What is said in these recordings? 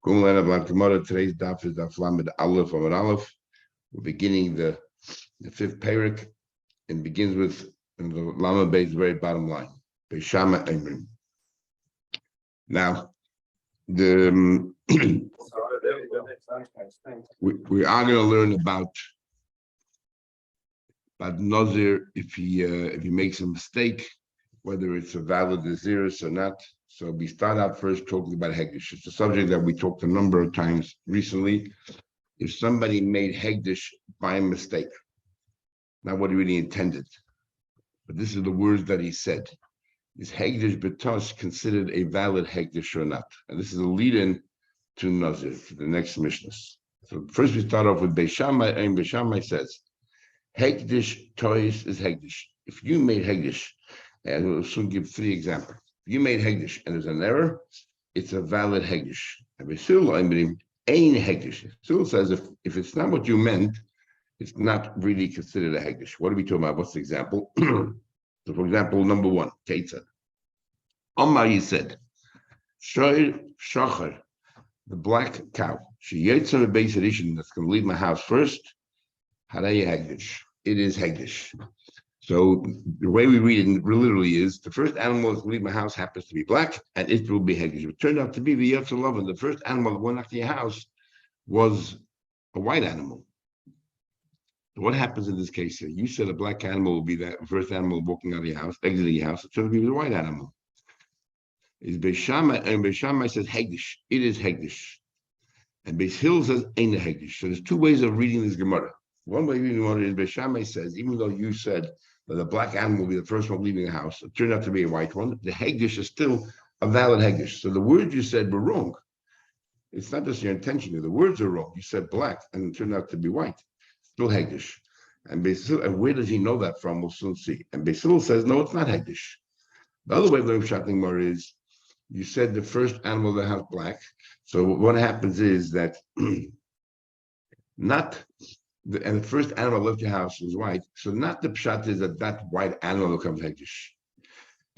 Today's daf is daf lamed aleph amud aleph. We're beginning the fifth parak and begins with the lamed base, very bottom line. Beishama Emrim. Now, the we are going to learn about Nazir if he makes a mistake, whether it's a valid Naziris or not. So we start out first talking about Hegdish. It's a subject that we talked a number of times recently. If somebody made Hegdish by mistake, not what he really intended, but this is the words that he said. Is Hegdish B'tosh considered a valid Hegdish or not? And this is a lead-in to Nazir, for the next Mishnahs. So first we start off with Beishamai, and Beishamai says, Hegdish Tois is Hegdish. If you made Hegdish, and we'll soon give three examples. If you made Hegdish and there's an error, it's a valid Hegdish. And Beisul ain't Hegdish. Beisul says if it's not what you meant, it's not really considered a Hegdish. What are we talking about? What's the example? So, for example, number one, Kate said, Omar, he said, Shoir Shachar, the black cow, she yates on the base edition that's going to leave my house first. Haray Hegdish. It is Hegdish. So the way we read it literally is the first animal that will leave my house happens to be black, and it will be Hegdish. It turned out to be the Yotzer the first animal that went after your house was a white animal. What happens in this case here? You said a black animal will be that first animal walking out of your house, exiting your house. It turned out to be the white animal. Is Beishamai, and Beishamai says Hegdish. It is Hegdish. And Beis Hill says ain't a Hegdish. So there's two ways of reading this Gemara. One way of reading the Gemara is Beishamai says, even though you said that the black animal will be the first one leaving the house, it turned out to be a white one, the Hegdish is still a valid Hegdish. So the words you said were wrong. It's not just your intention. The words are wrong. You said black and it turned out to be white. Still Hegdish. And Beisil, and where does he know that from? We'll soon see. And Beisil says, no, it's not Hegdish. The other way of learning Shatling more is, you said the first animal that has black. So what happens is that and the first animal left your house was white. So not the pshat is that white animal becomes Hegdish.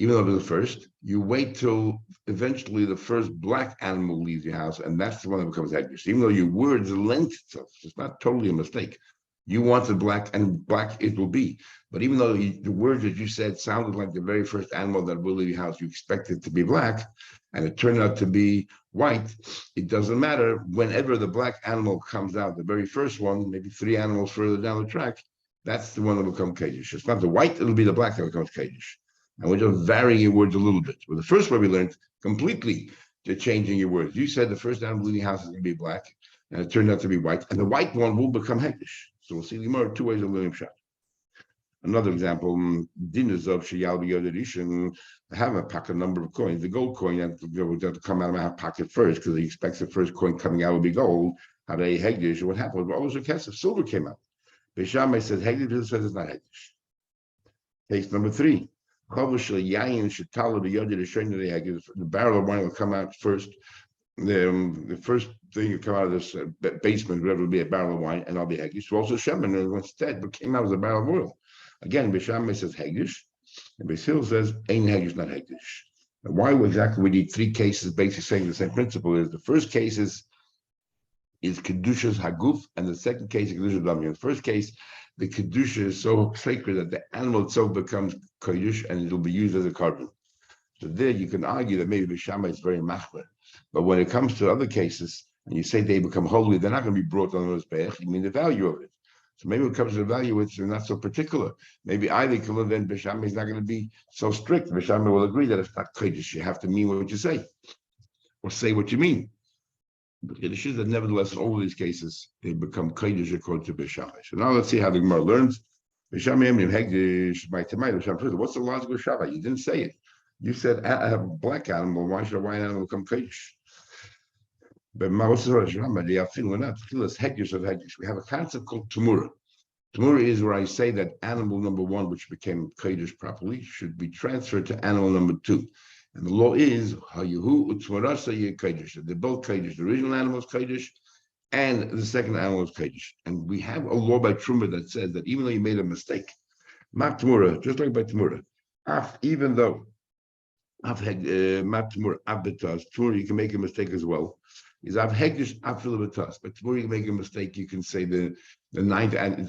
Even though it was the first, you wait till eventually the first black animal leaves your house, and that's the one that becomes Hegdish. Even though your words lent itself, it's not totally a mistake. You wanted black, and black it will be. But even though the words that you said sounded like the very first animal that will leave your house, you expected to be black, and it turned out to be white, it doesn't matter. Whenever the black animal comes out, the very first one, maybe three animals further down the track, that's the one that will become Kaddish. It's not the white, it'll be the black that becomes Kaddish. And we're just varying your words a little bit. Well, the first way we learned completely to changing your words. You said the first animal leaving your house is going to be black, and it turned out to be white, and the white one will become Hegdish. So we'll see more two ways of learning Pshat. Another example, dinners of Sheyal B'Yoderish, I have a number of coins. The gold coin that to come out of my pocket first because he expects the first coin coming out will be gold. How they Hegdish? What happened? What was the case of silver came out? Beishamai says Hegdish, says it's not Hegdish. Case number three. The barrel of wine will come out first. The first thing that come out of this basement, whatever will be a barrel of wine, and I'll be Hegdish. So also Shemin, and instead, what came out was a barrel of oil. Again, Beishamai says Hegdish, and Beis Hill says ain't Hegdish, not Hegdish. Now, why exactly we need three cases, basically saying the same principle is the first case is Kedushas Haguf, and the second case is Kedushas Dami. In the first case, the Kedusha is so sacred that the animal itself becomes Kedush and it'll be used as a carbon. So there you can argue that maybe Beishamai is very machmer. But when it comes to other cases, and you say they become holy, they're not going to be brought on those Mizbeach, you mean the value of it. So maybe when it comes to the value, it's not so particular. Maybe either then Beishamai is not going to be so strict. Beishamai will agree that it's not Kedush. You have to mean what you say, or say what you mean. But it is that nevertheless, in all of these cases, they become Kedush according to Beishamai. So now let's see how the Gemara learns. Beishamai Hegdish by Tamai. What's the logical Shabbat? You didn't say it. You said I have a black animal. Why should a white animal become Kaddish? But what's the we're not Hegdish of Hegdish. We have a concept called Tumura. Tumura is where I say that animal number one, which became Kaddish properly, should be transferred to animal number two. And the law is Hayuhu Utzmarasa Kaddish. They're both Kaddish. The original animal is Kaddish, and the second animal is Kaddish. And we have a law by Truma that says that even though you made a mistake, Mat Tumura, just like by Tumura, even though Tumura, you can make a mistake as well. is I've hegdish after the but before you make a mistake, you can say the ninth and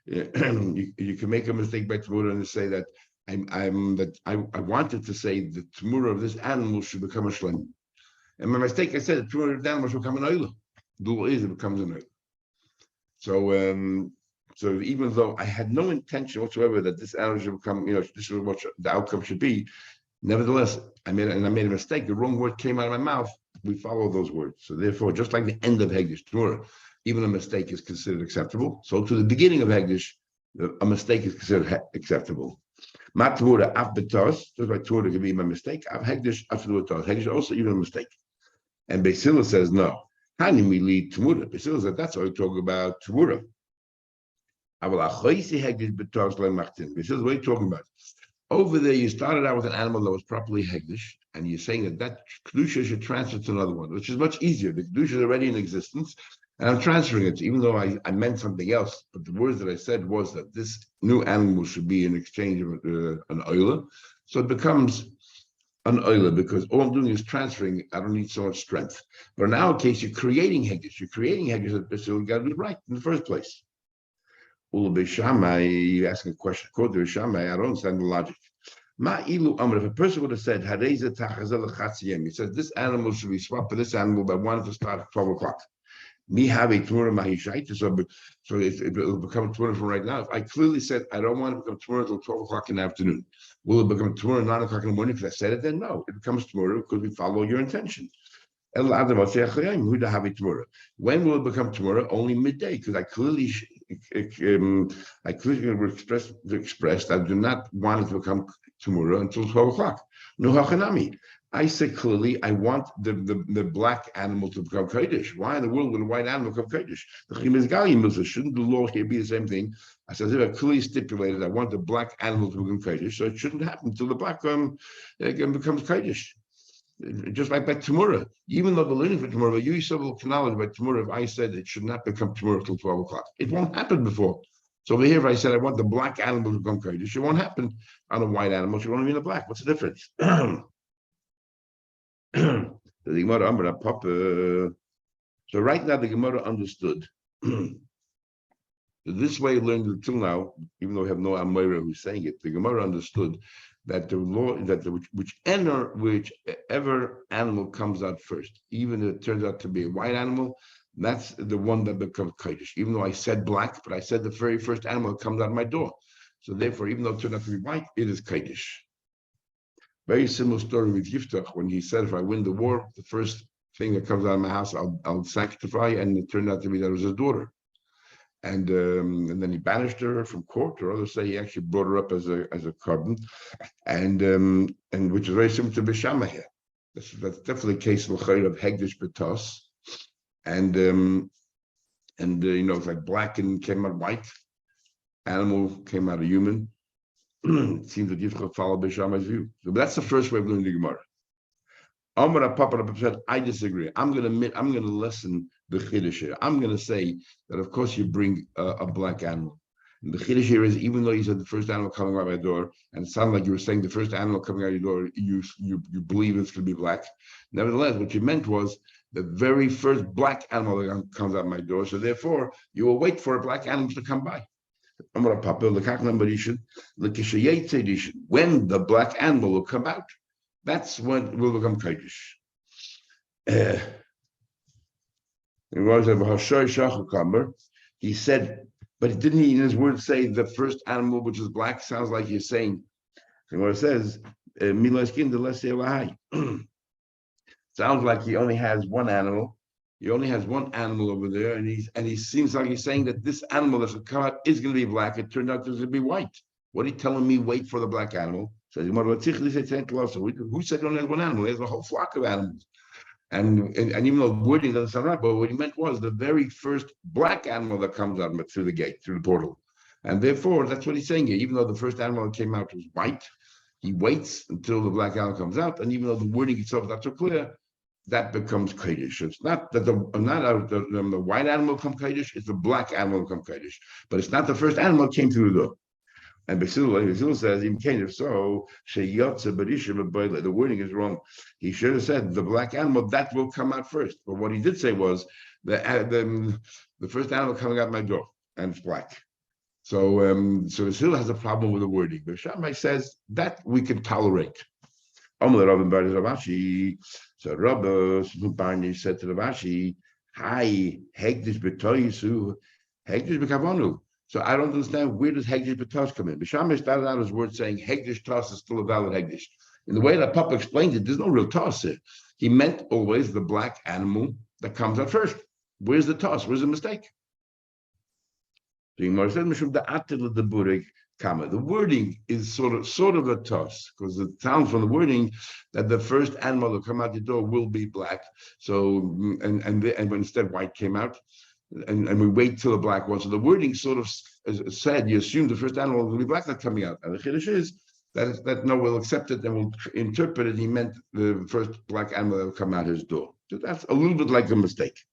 you can make a mistake by Tamura and say that I wanted to say the Tamura of this animal should become a shlem. And my mistake, I said the Tamura of the animal should become an oila. Dul is it becomes an oila. So even though I had no intention whatsoever that this animal should become, this is what the outcome should be, nevertheless, I made a mistake. The wrong word came out of my mouth. We follow those words. So therefore, just like the end of Hegdish, Tamura, even a mistake is considered acceptable. So to the beginning of Hegdish, a mistake is considered acceptable. Mat Tamura af betos, just like Tamura can be my mistake. Av Hegdish after the betos. Hegdish also even a mistake. And Basila says no. How do we lead Tamura? Basila says that's what we talk about Tamura. Basila, what are you talking about? Over there, you started out with an animal that was properly hegdish, and you're saying that kedusha should transfer to another one, which is much easier. The kedusha is already in existence, and I'm transferring it, even though I meant something else. But the words that I said was that this new animal should be in exchange of an oila, so it becomes an oila because all I'm doing is transferring. I don't need so much strength. But in our case, you're creating hegdish. You're creating hegdish, so you got to do it right in the first place. You asking a question. According to Shammai, I don't understand the logic. If a person would have said, he said, this animal should be swapped for this animal, but I wanted to start at 12 o'clock. Me have a Tamura, so it will become Tamura from right now. If I clearly said, I don't want to become Tamura until 12 o'clock in the afternoon, will it become Tamura at 9 o'clock in the morning because I said it? Then no, it becomes Tamura because we follow your intention. When will it become Tamura? Only midday, because I clearly expressed I do not want it to become Tamura until 12 o'clock. No hachanami. I said clearly I want the black animal to become Kodesh. Why in the world would a white animal become Kodesh? Shouldn't the law here be the same thing? I said, if I clearly stipulated I want the black animal to become Kodesh, so it shouldn't happen until the black becomes Kodesh. Just like by Tamura, even though the learning for Tamura, you yourself will acknowledge by Tamura, if I said it should not become Tamura till 12 o'clock, it won't happen before. So over here, if I said I want the black animal to become Kodesh, it won't happen on a white animal, it won't be in a black. What's the difference? So right now, the Gemara understood. This way, learned until now, even though we have no Amira who's saying it, the Gemara understood that the law that whichever animal comes out first, even if it turns out to be a white animal, that's the one that becomes Kodesh. Even though I said black, but I said the very first animal that comes out of my door. So therefore, even though it turned out to be white, it is Kodesh. Very similar story with Yiftach when he said, if I win the war, the first thing that comes out of my house, I'll sanctify, and it turned out to be that it was his daughter. And then he banished her from court, or others say he actually brought her up as a carbon, and which is very similar to Bishama here. That's definitely a case of Hegdish Betos, and it's like black and came out white, animal came out a human. It seems that Yitzchak followed Bishama's view. So that's the first way of learning the Gemara. I disagree. I'm going to lessen the chiddush here. I'm going to say that, of course, you bring a black animal. And the chiddush here is, even though you said the first animal coming out my door, and it sounded like you were saying the first animal coming out your door, you believe it's going to be black. Nevertheless, what you meant was the very first black animal that comes out my door. So therefore, you will wait for a black animal to come by. When the black animal will come out, that's when it will become Kodesh. He said, but didn't he in his words say the first animal which is black? Sounds like he's saying, and what it says, sounds like he only has one animal. He only has one animal over there, and he seems like he's saying that this animal that should come out is going to be black. It turned out it's going to be white. What are you telling me? Wait for the black animal. So who said he only has one animal? He has a whole flock of animals. And even though the wording doesn't sound right, but what he meant was the very first black animal that comes out through the gate, through the portal. And therefore, that's what he's saying here. Even though the first animal that came out was white, he waits until the black animal comes out. And even though the wording itself is not so clear, that becomes Kodesh. It's not that the white animal becomes Kodesh, it's the black animal becomes Kodesh. But it's not the first animal that came through the door. And Basil says, if so, the wording is wrong. He should have said the black animal that will come out first. But what he did say was the first animal coming out my door, and it's black. So Basil has a problem with the wording. But Shammai says that we can tolerate. So Rabbi Barney said to Ravashi, "Hi, Hegdish b'toyisu, Hegdish b'kavonu." So I don't understand, where does Hegdish b'tos come in? Bishamai started out his word saying Hegdish tos is still a valid Hegdish. In the way that Papa explained it, there's no real toss here. He meant always the black animal that comes out first. Where's the toss? Where's the mistake? The wording is sort of a toss, because it sounds from the wording that the first animal to come out the door will be black. So and when instead white came out, and we wait till the black one. So the wording sort of said you assume the first animal will be black that's coming out. And the chiddush is that no, we'll accept it and we'll interpret it. He meant the first black animal that will come out his door. So that's a little bit like a mistake.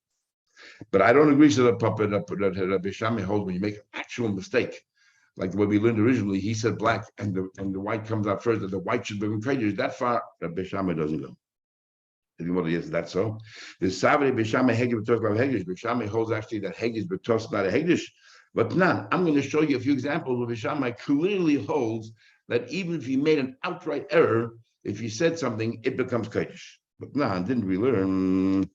But I don't agree to the puppet that Rabbi Shammai holds when you make an actual mistake, like the way we learned originally. He said black and the white comes out first, and the white should be encouraged. That far, Rabbi Shammai doesn't go. Yes, that's so. The Savri B'Shamai Hegish B'Tos about Hegish. B'Shamai holds actually that Hegish B'Tos not a Hegish. But now I'm going to show you a few examples where B'Shamai clearly holds that even if you made an outright error, if you said something, it becomes Kodesh. But now, didn't we learn?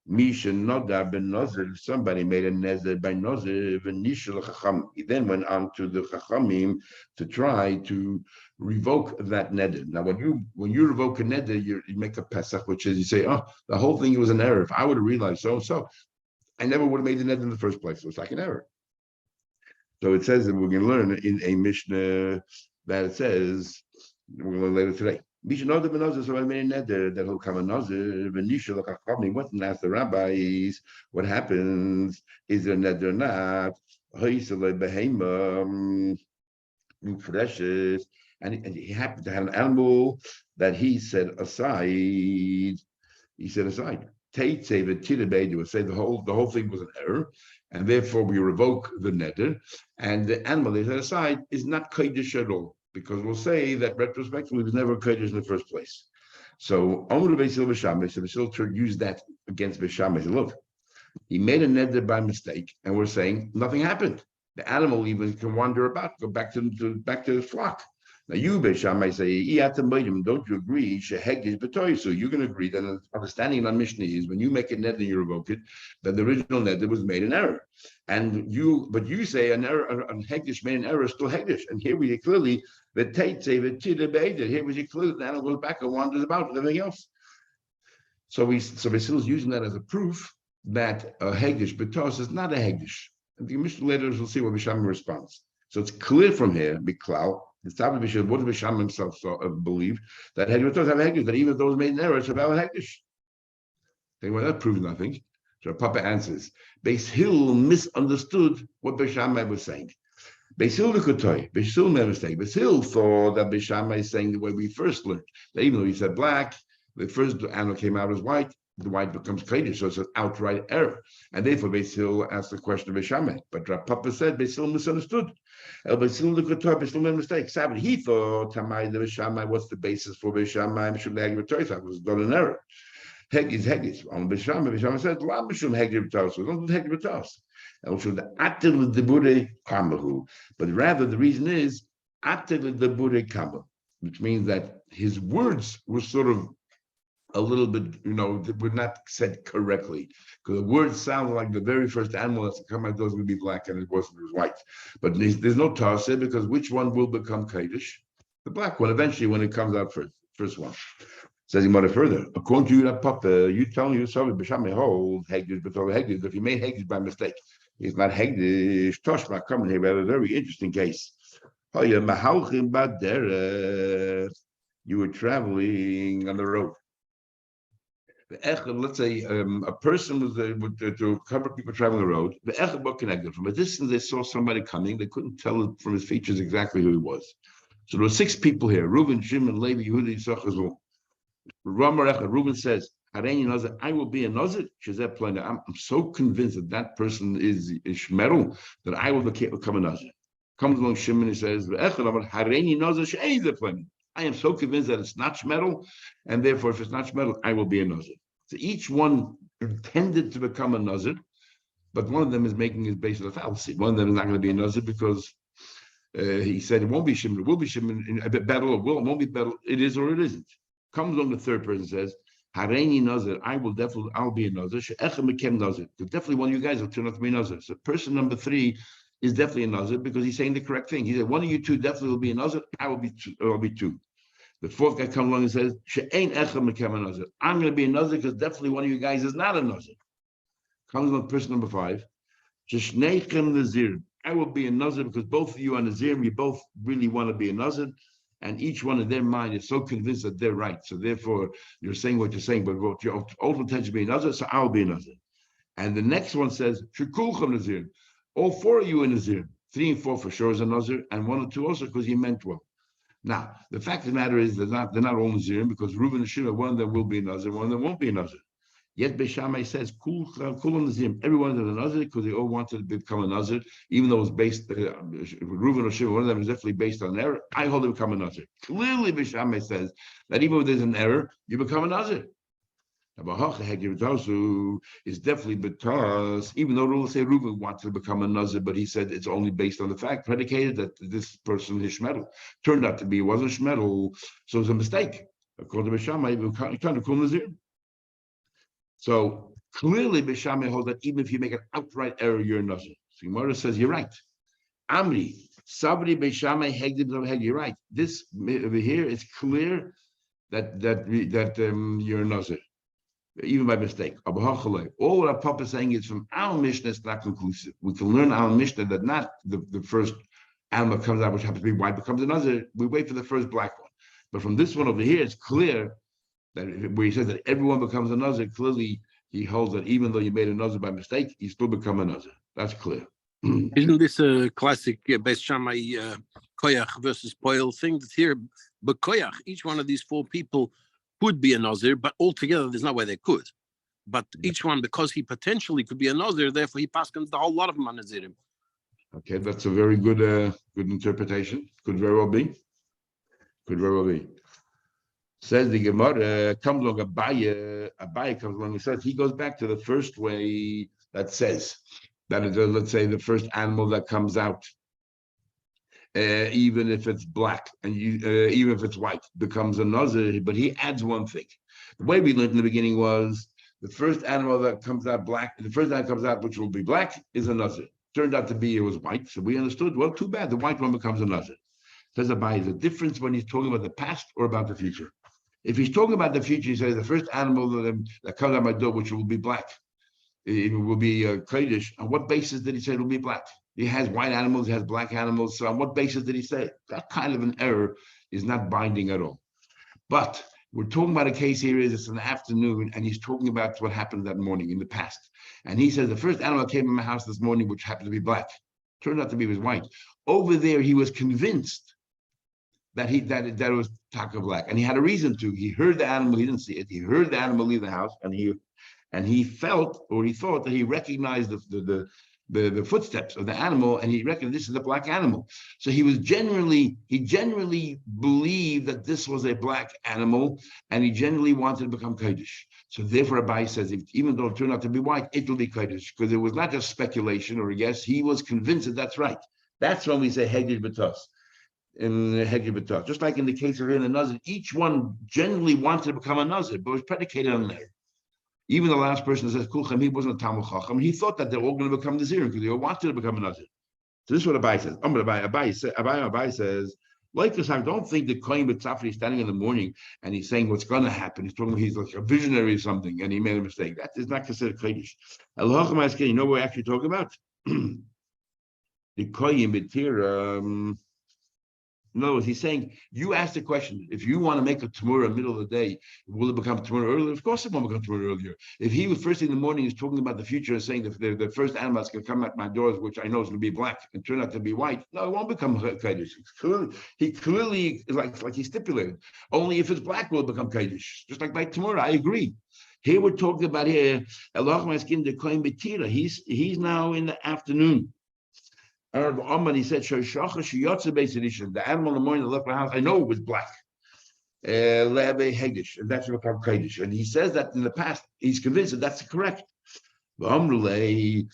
Misha Nodar ben Nazir, somebody made a Nazir by Nazir, he then went on to the Chachamim to try to revoke that neder. Now, when you revoke a neder, you make a Pesach, which is you say, oh, the whole thing was an error. If I would have realized so, I never would have made the neder in the first place. So it's like an error. So it says that we're going to learn in a Mishnah that it says, we're going to learn later today. Misha Nodar ben Nazir, somebody made a neder that he'll come a Nazir, Venisha the Chachamim went and asked the rabbis, what happens? Is there a neder or not? Precious, and he happened to have an animal that he set aside. Tate say the Tidabed would say the whole thing was an error, and therefore we revoke the neder, and the animal they set aside is not kodesh at all, because we'll say that retrospectively was never kodesh in the first place. So Omer Beisil B'Shamai, so Beisil used that against B'Shamai. Look, he made a neder by mistake, and we're saying nothing happened. The animal even can wander about, go back to the flock. Now you, Beishamai, say, don't you agree? So you can agree that an understanding on Mishnah is when you make a neder and you revoke it, that the original neder was made in error. But you say an error, an hegdish made an error, still hegdish. And here we see clearly the tate say the tidabeded. Here we see clearly the animal goes back and wanders about and everything else. So Basil is using that as a proof that a hegdish betos is not a hegdish. And the Mishnah later will see what Bisham responds. So it's clear from here, Biklau, what did Bisham himself believe? That hegdish betos have hegdish, that even if those made an error, it's a valid hegdish. Well, that proves nothing. So Papa answers, Beis Hill misunderstood what Beis Shammai was saying. Beis Hill made a mistake. Beis Hill thought that Beis Shammai is saying the way we first learned, that even though he said black, the first animal came out as white, the white becomes kodesh, so it's an outright error. And therefore Beis Hill asked the question of Beis Shammai. But Papa said Beis Hill misunderstood. Beis Hill made a mistake. Sabbath, he thought Tamai the Beis Shammai, what's the basis for Beis Shammai? It was done an error. Hegis. On Bisham said, "La Bishum Hegir B'Tos." Don't do Hegir B'Tos. And should Atil the Bude Kamahu. But rather, the reason is Atil the Bude Kama, which means that his words were sort of a little bit, they were not said correctly, because the words sound like the very first animal that's come out those would be black and it was white. But there's no Tarsa, because which one will become Kaddish? The black one eventually when it comes out first one. Says he much further. According to you, that Papa, you telling you sorry, B'Shamai hold Hegdish, but over Hegdish. If you made Hegdish by mistake, it's not Hegdish. Toshma coming here. We have a very interesting case. Oh, you were traveling on the road. Let's say a person was to cover people traveling the road. The echad connected from a distance. They saw somebody coming. They couldn't tell from his features exactly who he was. So there were 6 people here: Reuben, Shimon, Levi, Yehuda, Yisachar. Reuben says, I will be a Nazir. I'm so convinced that person is Shmeru that I will become a Nazir. Comes along Shimon and says, I am so convinced that it's not shmetal, and therefore, if it's not shmetal, I will be a nazir. So each one intended to become a nazir, but one of them is making his base of the fallacy. One of them is not going to be a nazir because he said it won't be shimon, it will be shimon in a battle, it won't be battle, it is or it isn't. Comes along the third person says, Hareini nazir, I'll be a nazir. Nazir. Definitely one of you guys will turn out to be a nazir. So person number 3 is definitely a nazir because he's saying the correct thing. He said, one of you two definitely will be a nazir, I'll be two. The fourth guy comes along and says, I'm going to be a nazir because definitely one of you guys is not a nazir. Comes along person number 5, I will be a nazir because both of you are nazir, you both really want to be a nazir, and each one in their mind is so convinced that they're right. So therefore, you're saying what you're saying, but what your ultimate intention to be a nazir, so I'll be a nazir. And the next one says, nazir. All 4 of you are nazir. 3 and 4 for sure is a nazir, and 1 or 2 also because he meant well. Now, the fact of the matter is they're not all nazirim because Reuben and Shimon, one of them will be a nazir, one of them won't be a nazir. Yet Beis Shammai says, Kul nazirim, everyone is a nazir because they all wanted to become a nazir, even though it's based, Reuben or Shimon, one of them is definitely based on error. I hold to become a nazir. Clearly, Beis Shammai says that even if there's an error, you become a nazir. Is definitely because, even though rules say Reuben wanted to become a nazir, but he said it's only based on the fact predicated that this person is shmetal. Turned out to be wasn't shmetal, so it was a mistake. According to Beis Shammai, we can't call nazir. So clearly, Beis Shammai holds that even if you make an outright error, you're a nazir. So Gemara says you're right. Amri Sabri Beis Shammai Hegdim. You're right. This over here is clear that you're a nazir, even by mistake. All what our Papa is saying is from our Mishnah, it's not conclusive. We can learn our Mishnah that not the first animal comes out, which happens to be white, becomes another. We wait for the first black one. But from this one over here, it's clear that where he says that everyone becomes a nazir, clearly he holds that even though you made a nazir by mistake, you still become a nazir. That's clear. Isn't this a classic Beis Shammai koyach versus poil thing? That here, but koyach, each one of these 4 people could be a nazir, but altogether there's no way they could. But each one, because he potentially could be a nazir, therefore he paskins the whole lot of them on nazirim. Okay, that's a very good interpretation. Could very well be. Says the Gemara, comes along Abaye comes along and says he goes back to the first way that says that is, let's say the first animal that comes out, even if it's black and even if it's white, becomes a nazir. But he adds one thing. The way we learned in the beginning was the first animal that comes out black, the first animal that comes out which will be black is a nazir. Turned out to be it was white, so we understood. Well, too bad. The white one becomes a nazir. Says Abaye, the difference when he's talking about the past or about the future. If he's talking about the future, he says the first animal that comes out my door, which will be black, it will be Kodesh. On what basis did he say it will be black? He has white animals, he has black animals. So on what basis did he say? That kind of an error is not binding at all. But we're talking about a case here is it's an afternoon, and he's talking about what happened that morning in the past. And he says the first animal came in my house this morning, which happened to be black. Turned out to be was white. Over there, he was convinced that it was taka black, and he had a reason to. He heard the animal, he didn't see it. He heard the animal leave the house, and he felt or he thought that he recognized the footsteps of the animal, and he reckoned this is a black animal. So he genuinely believed that this was a black animal, and he genuinely wanted to become Kodesh. So therefore, Abaye says, even though it turned out to be white, it will be Kodesh, because it was not just speculation or a guess. He was convinced that that's right. That's when we say Heged B'tos. Just like in the case of in the Nazir, each one genuinely wanted to become a Nazir, but was predicated on there. Even the last person that says Kulchem, he wasn't a Talmud Chacham. He thought that they're all going to become Nazirim because they all wanted to become a Nazir. So this is what Abaye says. Abaye says, like this, I don't think the Kohen B'Tzafri is standing in the morning and he's saying what's going to happen. He's talking, he's like a visionary or something, and he made a mistake. That is not considered Kodesh. You know what we're actually talking about? The Kohen B'Tir. In other words, he's saying, you asked the question, if you want to make a Tamura middle of the day, will it become Tamura earlier? Of course it won't become Tamura earlier. If he was first thing in the morning, he's talking about the future and saying the first animal that's going to come at my doors, which I know is going to be black and turn out to be white, no, it won't become Kaddish. He clearly, like he stipulated, only if it's black will it become Kaddish. Just like by Tamura, I agree. Here we're talking about here, he's now in the afternoon. And he said, the animal in the morning that left my house, I know it was black. Lebe Hegdish, and that's what called Kaddish. And he says that in the past, he's convinced that that's correct. And they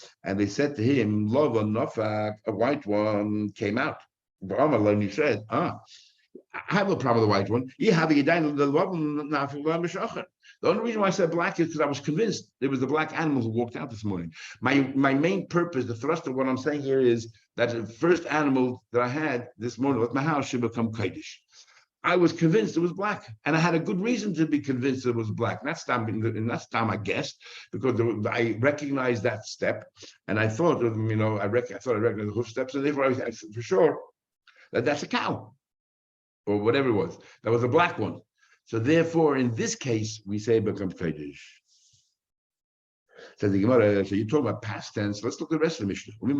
said to him, Lova Nofak, a white one came out. And he said, I have a problem with the white one. The only reason why I said black is because I was convinced it was the black animals who walked out this morning. My main purpose, the thrust of what I'm saying here is that the first animal that I had this morning at my house should become Kaddish. I was convinced it was black, and I had a good reason to be convinced it was black. That's time I guessed, because I recognized that step, and I thought, I thought I recognized the hoof steps, and therefore I was for sure that that's a cow, or whatever it was. That was a black one. So therefore, in this case, we say it becomes Kaddish. Says the Gemara, so you're talking about past tense. Let's look at the rest of the Mishnah. You're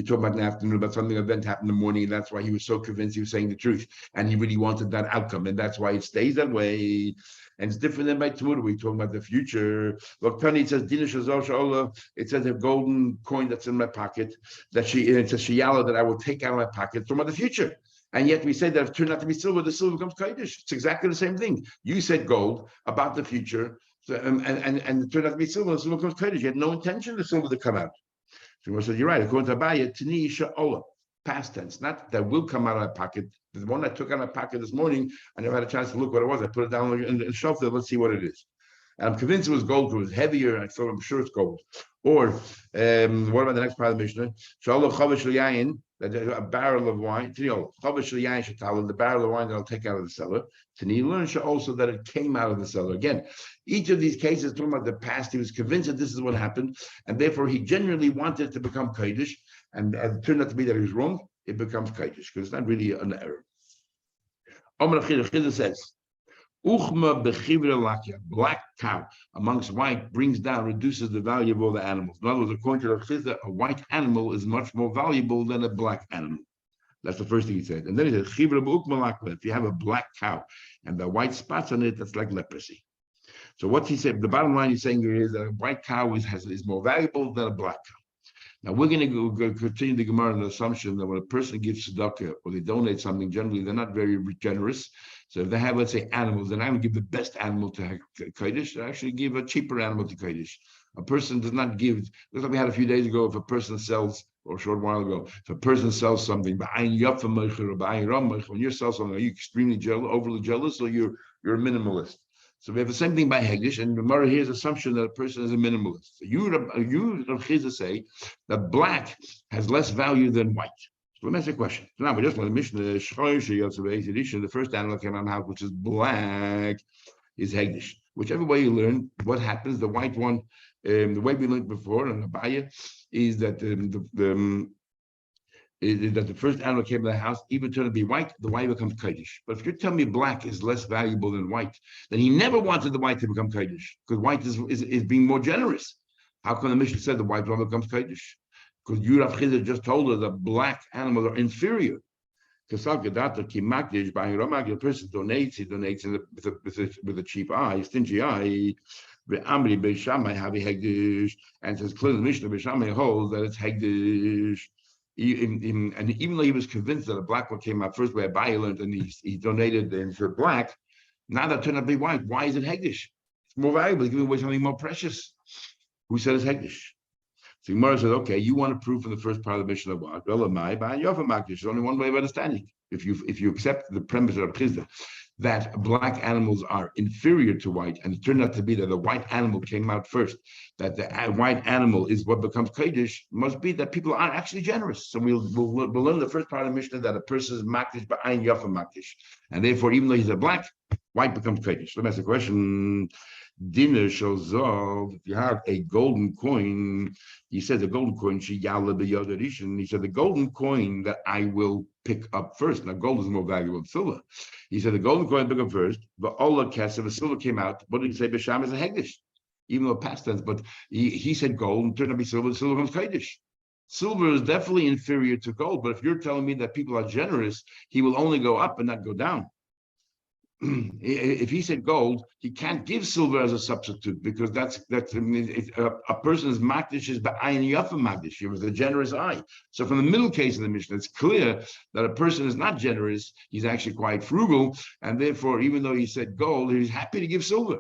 talking about in the afternoon about something event happened in the morning, and that's why he was so convinced he was saying the truth, and he really wanted that outcome, and that's why it stays that way. And it's different than by tomorrow. We're talking about the future. Look, Tani, it says it says a golden coin that's in my pocket, it says Shiyala that I will take out of my pocket. It's talking about the future. And yet we say that if it turned out to be silver, the silver becomes Kaddish. It's exactly the same thing. You said gold about the future. So, and it turned out to be silver, and silver becomes Kaddish. You had no intention of the silver to come out. So he said, you're right. According to Abaye, Tani Sha'ola, past tense, not that will come out of my pocket. The one I took out of my pocket this morning, I never had a chance to look what it was. I put it down on the shelf there. Let's see what it is. And I'm convinced it was gold because it was heavier. I thought I'm sure it's gold. Or what about the next part of the Mishnah? A barrel of wine. The barrel of wine that I'll take out of the cellar. Learn also that it came out of the cellar. Again, each of these cases talking about the past, he was convinced that this is what happened, and therefore he genuinely wanted it to become Kaddish, and it turned out to be that he was wrong. It becomes Kaddish because it's not really an error. Chida says, Uchma bechivra lakia, black cow amongst white brings down, reduces the value of all the animals. In other words, according to the Chida, a white animal is much more valuable than a black animal. That's the first thing he said. And then he said, chivra b'ukma lakla, if you have a black cow and the white spots on it, that's like leprosy. So what he said, the bottom line he's saying here is that a white cow is more valuable than a black cow. Now we're going to continue the Gemara on the assumption that when a person gives tzedakah or they donate something, generally they're not very generous. So if they have, let's say, animals, then I would give the best animal to Kaddish. I actually give a cheaper animal to Kaddish. A person does not give. Just like we had a few days ago, if a person sells, or a short while ago, if a person sells something, when you sell something, are you extremely jealous, overly jealous, or you're a minimalist? So we have the same thing by Hegdish, and the Gemara here's assumption that a person is a minimalist. So you Rav Chizah, say that black has less value than white. So let me ask you a question. So now we just want to mention the first animal came out of the house, which is black, is Hegdish. Whichever way you learn, what happens, the white one, the way we learned before in Abaye, is that that the first animal came to the house, even turned to be white, the white becomes Kaddish. But if you're telling me black is less valuable than white, then he never wanted the white to become Kaddish, because white is being more generous. How come the Mishnah said the white one becomes Kaddish? Because Rav Chizah just told us that black animals are inferior. Because the person donates, he donates with a cheap eye, stingy eye. And says clearly the Mishnah Beishamai holds that it's Hegdish. And even though he was convinced that a black one came out first, where Abaye learned, and he donated into black, now that turned out to be white. Why is it Hegdish? It's more valuable, giving away something more precious. Who said it's Hegdish? So Gemara says, okay, you want to prove from the first part of the Mishnah of what? Well, there's only one way of understanding. If you accept the premise of Chizah that black animals are inferior to white, and it turned out to be that the white animal came out first, that the white animal is what becomes Kaddish, must be that people aren't actually generous. So we'll learn the first part of the Mishnah that a person is Makdish ba'ayin yafa Makdish. And therefore, even though he's a black, white becomes Kaddish. Let me ask a question. Dinner shows off. If you have a golden coin, he said the golden coin, he said the golden coin that I will pick up first. Now, gold is more valuable than silver. He said the golden coin pick up first, but all the kesef, the silver came out. What did he say? Bisham is a Hegdish, even though past tense, but he said gold and turned out to be silver, the silver comes Kaddish. Silver is definitely inferior to gold, but if you're telling me that people are generous, he will only go up and not go down. if he said gold, he can't give silver as a substitute because I mean, a person's magdish is ba'ayin yafa magdish. He was a generous eye. So from the middle case of the Mishnah, it's clear that a person is not generous. He's actually quite frugal, and therefore, even though he said gold, he's happy to give silver.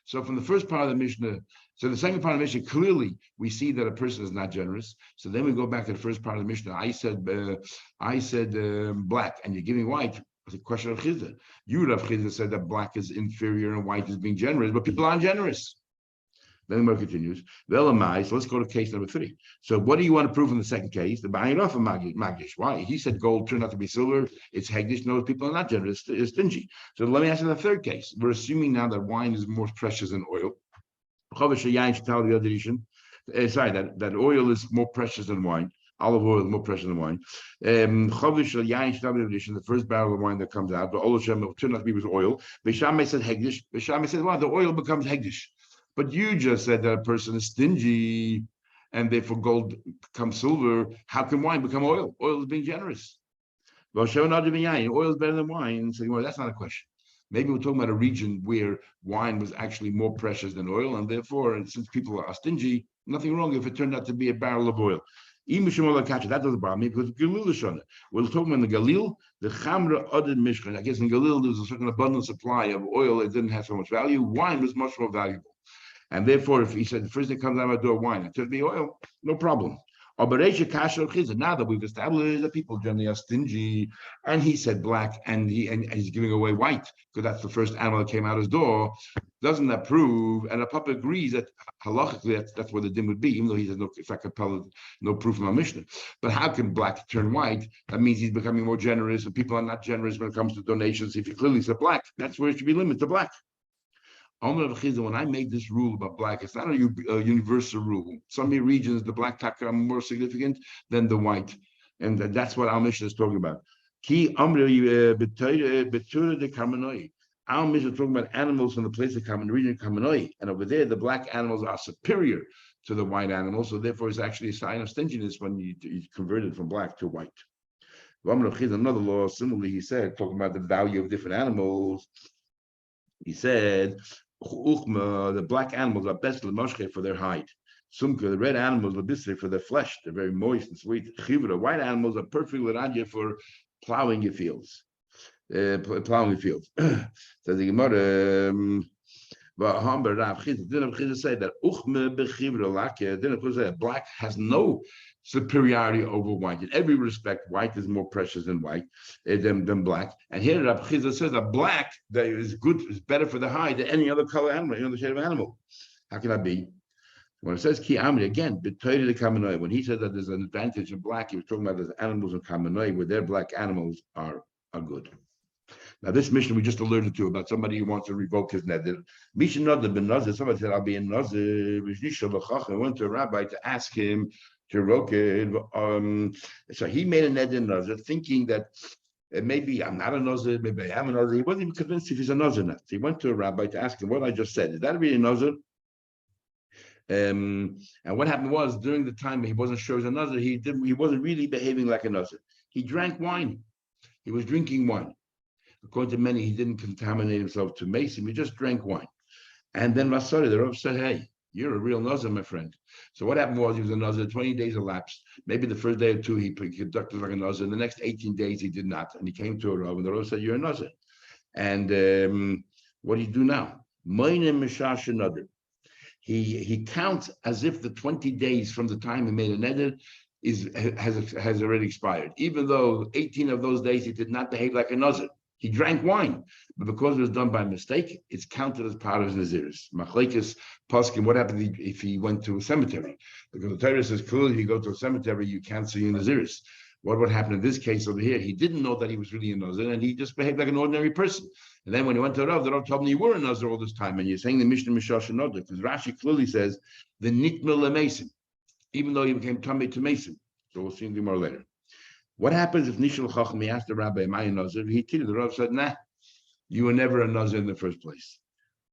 So from the first part of the Mishnah, so the second part of the Mishnah, clearly we see that a person is not generous. So then we go back to the first part of the Mishnah. I said black, and you're giving white. It's a question of Chizah. You, Rav Chizah, said that black is inferior and white is being generous, but people aren't generous. Then the Gemara continues. So let's go to case number 3. So what do you want to prove in the second case? The buying off of Magdish. Why? He said gold turned out to be silver. It's Hegdish. No, people are not generous. It's stingy. So let me ask you the third case. We're assuming now that wine is more precious than oil. Sorry, that oil is more precious than wine. Olive oil is more precious than wine. The first barrel of wine that comes out, the Oloshem turned out to be with oil. Beishamai said Hegdish. Beishamai said, well, the oil becomes Hegdish. But you just said that a person is stingy and therefore gold becomes silver. How can wine become oil? Oil is being generous. Oil is better than wine. So well, that's not a question. Maybe we're talking about a region where wine was actually more precious than oil, and therefore, since people are stingy, nothing wrong if it turned out to be a barrel of oil. That doesn't bother me because Galil is shona. We're talking about the Galil, the Chamra Adin Mishkan. I guess in Galil there was a certain abundant supply of oil. It didn't have so much value. Wine was much more valuable. And therefore, if he said the first thing comes out of my door, wine, it could be oil, no problem. Now that we've established that people generally are stingy, and he said black, and he's giving away white because that's the first animal that came out his door, doesn't that prove? And the Papa agrees that halachically that's where the din would be, even though he says no, it's like no proof from our Mishnah. But how can black turn white? That means he's becoming more generous, and people are not generous when it comes to donations. If you clearly said black, that's where it should be limited to black. When I made this rule about black, it's not a universal rule. Some regions, the black taka are more significant than the white. And that's what our Mishnah is talking about. Our Mishnah is talking about animals from the place of common region of Kamanoi. And over there, the black animals are superior to the white animals. So therefore, it's actually a sign of stinginess when you convert it from black to white. Another law, similarly, he said, talking about the value of different animals. He said, the black animals are best for their hide. Sumka, the red animals are best for their flesh. They're very moist and sweet. Chivra, white animals are perfectly radia for plowing your fields. So the Gemara, didn't say that black has no superiority over white. In every respect, white is more precious than than black. And here Rav Chizah says that black that is good, is better for the hide than any other color animal, any other shade of animal. How can that be? When it says ki amri again, b'toyre the kamanoi. When he said that there's an advantage in black, he was talking about those animals in kamanoi where their black animals are good. Now, this mission we just alluded to about somebody who wants to revoke his neder. Misha Neder ben Nazir, somebody said, I'll be in Nazir. I went to a rabbi to ask him to revoke it. So he made a neder Nazir, thinking that maybe I'm not a Nazir, maybe I am a Nazir. He wasn't even convinced if he's a Nazir or not. So he went to a rabbi to ask him what I just said. Is that really a Nazir? And what happened was during the time he wasn't sure he was a Nazir, he wasn't really behaving like a Nazir. He drank wine. He was drinking wine. According to many, he didn't contaminate himself to mason. He just drank wine. And then Masari, the Rav said, hey, you're a real Nazir, my friend. So what happened was he was a Nazir, 20 days elapsed. Maybe the first day or two he conducted like a Nazir. And the next 18 days he did not. And he came to a Rav, and the Rav said, you're a Nazir. And what do you do now? He counts as if the 20 days from the time he made a neder has already expired. Even though 18 of those days he did not behave like a Nazir. He drank wine, but because it was done by mistake, it's counted as part of his Naziris. Machlekes Poskim, what happened if he went to a cemetery? Because the Torah says clearly if you go to a cemetery, you can't see your Naziris. What would happen in this case over here? He didn't know that he was really a Nazir, and he just behaved like an ordinary person. And then when he went to the Rav told him you were a Nazir all this time, and you're saying the Mishnah Mishash Nazir, because Rashi clearly says the Nitmil Mason, even though he became Tamei to Mason. So we'll see him more later. What happens if Nishal Chacham, he asked the rabbi, am I a Nazir? He told the Rav said, nah, you were never a Nazir in the first place.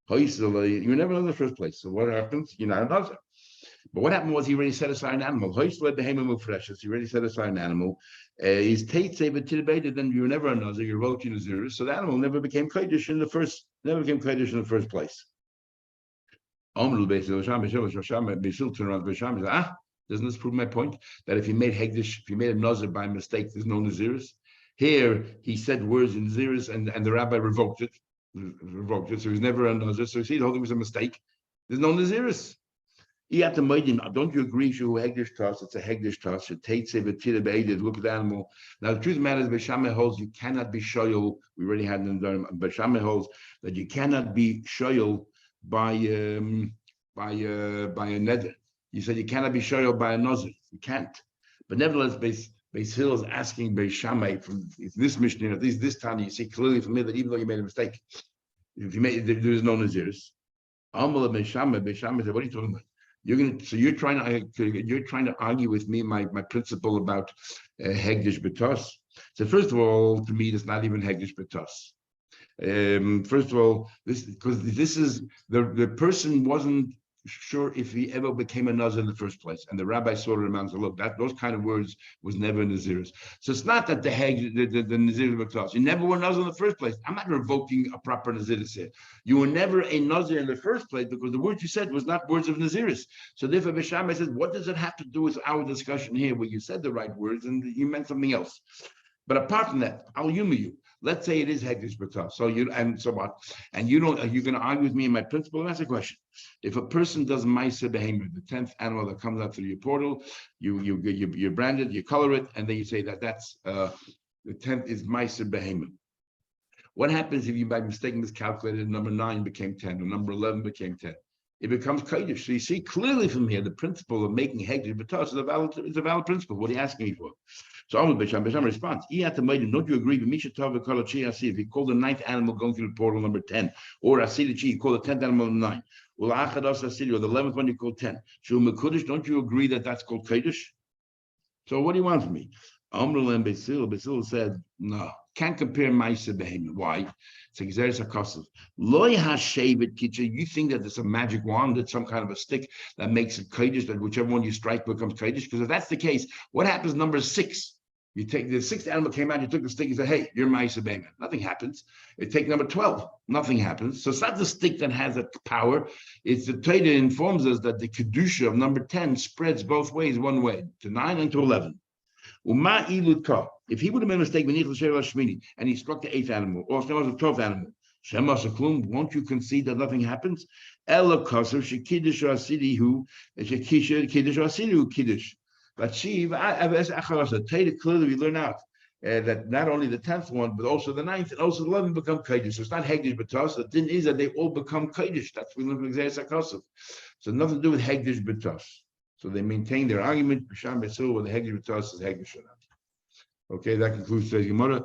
You were never in the first place. So what happens? You're not a Nazir. But what happened was he already set aside an animal. He already set aside an animal. is Tate say but then you're never a Nazir, you're voting Nazir. So the animal never became Kodesh in the first place. Doesn't this prove my point? That if he made Hegdish, if he made a Nazir by mistake, there's no Naziris. Here he said words in Naziris and the rabbi revoked it. So he's never a Nazir. So you see, the whole thing was a mistake. There's no Naziris. Don't you agree? Hegdish toss. It's a Hegdish toss. Look at the animal. Now the truth of the matter is, Beishamai holds you cannot be shoyal. We already had in the Beishamai holds that you cannot be shoyal by a neder. You said you cannot be shoyal by a nazir. You can't. But nevertheless, Beis Hill is asking Beishamai from this Mishnah, at least this time, you see clearly from here that even though you made a mistake, if you made there is no naziris. Amal Beishamai said, "What are you talking about? You're trying to argue with me my principle about hegdish betos." So first of all, to me, it's not even hegdish betos. First of all, this is the person wasn't sure if he ever became a nazir in the first place, and the rabbi saw him and said, "Look, those kind of words was never naziris." So it's not that the nazir betos. You never were nazir in the first place. I'm not revoking a proper naziris here. You were never a nazir in the first place because the words you said was not words of naziris. So therefore, Beishamai says, "What does it have to do with our discussion here, where you said the right words and you meant something else?" But apart from that, I'll humor you. Let's say it is hegdish betos. So you and so what? And you're going to argue with me in my principle? That's a question. If a person does ma'aser behemoth, the 10th animal that comes out through your portal, you brand it, you color it, and then you say that's the 10th is ma'aser behemoth. What happens if you by mistake miscalculated number 9 became 10 or number 11 became 10? It becomes kodesh. So you see clearly from here the principle of making hegdish betos is a valid principle. What are you asking me for? So Amr Beishamai responds, don't you agree with Misha Tov if he called the 9th animal going through the portal number 10, or Asili Chi, you call the 10th animal 9, or the 11th one you call 10. Don't you agree that that's called Kodesh? So what do you want from me? Amr Basil said, no, can't compare Ma'aser Behemoth. Why? It's a Gezeres HaKosov. Loy HaShevet Kitcha, you think that it's a magic wand, it's some kind of a stick that makes it Kodesh, that whichever one you strike becomes Kodesh? Because if that's the case, what happens number 6? You take the 6th animal came out, you took the stick, you said, "Hey, you're Ma'aser Behemoth." Nothing happens. You take number 12, nothing happens. So it's not the stick that has that power. It's the Torah informs us that the Kedusha of number 10 spreads both ways, one way, to 9 and to 11. If he would have made a mistake and he struck the 8th animal, or if there was a 12th animal, won't you concede that nothing happens? But clearly we learn out that not only the 10th one, but also the 9th and also the 11th become Kodesh. So it's not Hegdish Betos. The thing is that they all become Kodesh. That's what we learn from Gezeres HaKosov. So nothing to do with Hegdish Betos. So they maintain their argument, B'Sham Betzil, whether Hegdish Betos is Hegdish or not. Okay, that concludes today's Gemara.